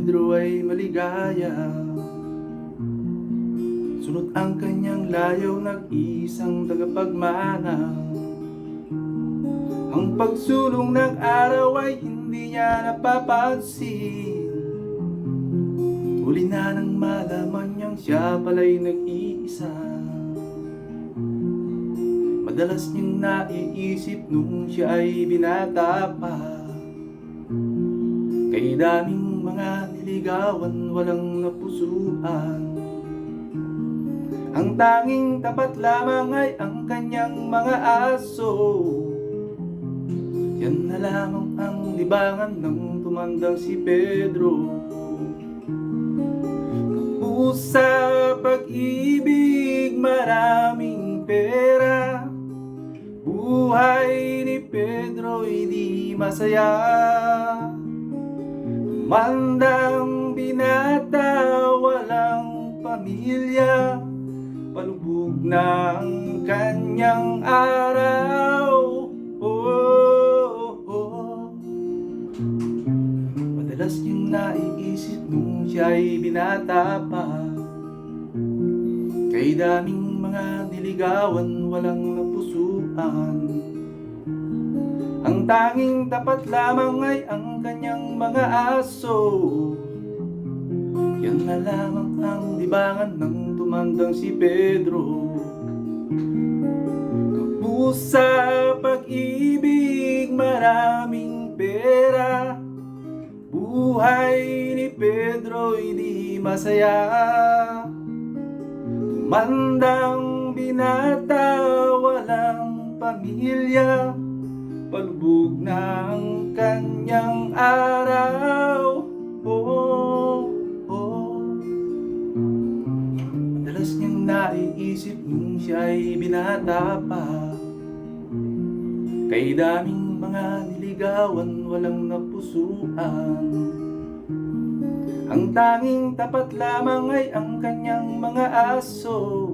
Pedro ay maligaya. Sunod ang kanyang layaw, nag-iisang tagapagmana. Ang pagsulong ng araw ay hindi niya napapansin. Huli na nang malaman niyang siya pala'y nag-iisa. Madalas niyang naiisip nung siya ay binata pa. Kay daming mga niligawan, walang napusuan. Ang tanging tapat lamang ay ang kanyang mga aso. Yan na lamang ang libangan ng tumandang si Pedro. Sa pag-ibig, maraming pera. Buhay ni Pedro hindi masaya. Mandang binata, walang pamilya. Palubog na ang kanyang araw. Madalas niyang naiisip nung siya'y binata pa. Kay daming mga niligawan, walang napusuan. Ang tanging tapat lamang ay ang kanyang mga aso. Yan na lamang ang libangan ng tumandang si Pedro. Kapusa, pag-ibig, maraming pera. Buhay ni Pedro hindi masaya. Tumandang binata, walang pamilya. Palubog na ang kanyang araw. Madalas niyang naiisip nung siya'y binata pa. Kay daming mga niligawan, walang napusuan. Ang tanging tapat lamang ay ang kanyang mga aso.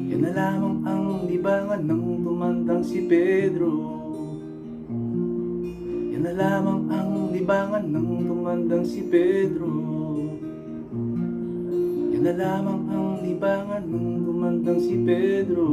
Yan na lamang ang libangan ng tumandang si Pedro. Yan na lamang ang libangan ng tumandang si Pedro. Yan na lamang ang libangan ng tumandang si Pedro.